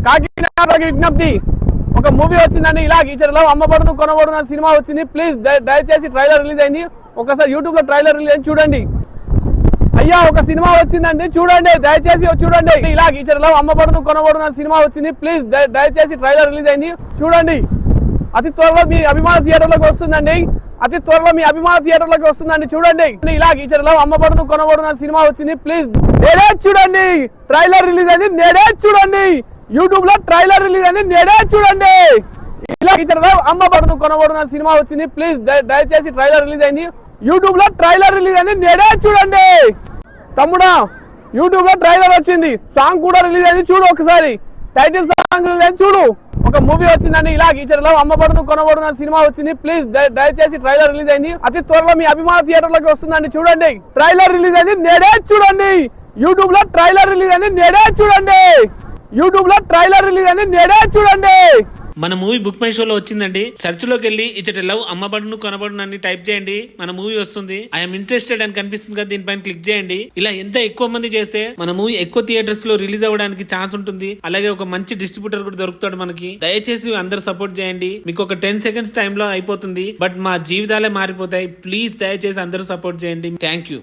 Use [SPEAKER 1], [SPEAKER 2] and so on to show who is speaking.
[SPEAKER 1] కాకినాడకి విజ్ఞప్తి, ఒక మూవీ వచ్చిందండి ఇలా టీచర్లో అమ్మబడును కొనబడును సినిమా వచ్చింది. ప్లీజ్ దయచేసి ట్రైలర్ రిలీజ్ అయింది, ఒకసారి యూట్యూబ్ లో ట్రైలర్ రిలీజ్ అయింది చూడండి. అయ్యా ఒక సినిమా వచ్చిందండి చూడండి, దయచేసి చూడండి. ఇలా టీచర్లో అమ్మబడును కొనబడును సినిమా వచ్చింది. ప్లీజ్ దయచేసి ట్రైలర్ రిలీజ్ అయింది చూడండి. అతి త్వరలో మీ అభిమాన థియేటర్లోకి వస్తుందండి, అతి త్వరలో మీ అభిమాన థియేటర్లోకి వస్తుందండి చూడండి. ఇలా టీచర్లో అమ్మబడును కొనబడును సినిమా వచ్చింది. ప్లీజ్ నేడే చూడండి, ట్రైలర్ రిలీజ్ అయింది నేడే చూడండి. యూట్యూబ్ లో ట్రైలర్ రిలీజ్ అయింది నేడే చూడండి. ఇలా టీచర్లో అమ్మబడును కొనబడును సినిమా వచ్చింది. ప్లీజ్ దయచేసి ట్రైలర్ రిలీజ్ అయింది, యూట్యూబ్ లో ట్రైలర్ రిలీజ్ అయింది నేడే చూడండి. తమ్ముడా యూట్యూబ్ లో ట్రైలర్ వచ్చింది, సాంగ్ కూడా రిలీజ్ అయింది చూడు, ఒకసారి టైటిల్ సాంగ్ రిలీజ్ అయింది చూడు. ఒక మూవీ వచ్చిందండి ఇలా టీచర్లో అమ్మబడును కొనబడును సినిమా వచ్చింది. ప్లీజ్ దయచేసి ట్రైలర్ రిలీజ్ అయింది, అతి త్వరలో మీ అభిమాన థియేటర్లోకి వస్తుందండి చూడండి. ట్రైలర్ రిలీజ్ అయింది నేడే చూడండి. యూట్యూబ్ లో ట్రైలర్ రిలీజ్ అయింది నేడే చూడండి. యూట్యూబ్ లో ట్రైలర్ రిలీజ్ అయింది నేడే చూడండి.
[SPEAKER 2] మన మూవీ బుక్ మై షోలో వచ్చిందండి. సెర్చ్ లోకి వెళ్ళి ఇచ్చటి లవ్ అమ్మబడును కొనబడును అని టైప్ చేయండి, మన మూవీ వస్తుంది. ఐఎమ్ ఇంట్రెస్టెడ్ అని కనిపిస్తుంది కదా, దీనిపైన క్లిక్ చేయండి. ఇలా ఎంత ఎక్కువ మంది చేస్తే మన మూవీ ఎక్కువ థియేటర్స్ లో రిలీజ్ అవ్వడానికి ఛాన్స్ ఉంటుంది. అలాగే ఒక మంచి డిస్ట్రిబ్యూటర్ కూడా దొరుకుతాడు మనకి. దయచేసి అందరూ సపోర్ట్ చేయండి. మీకు ఒక 10 seconds టైంలో అయిపోతుంది, బట్ మా జీవితాలే మారిపోతాయి. ప్లీజ్ దయచేసి అందరూ సపోర్ట్ చేయండి. Thank you.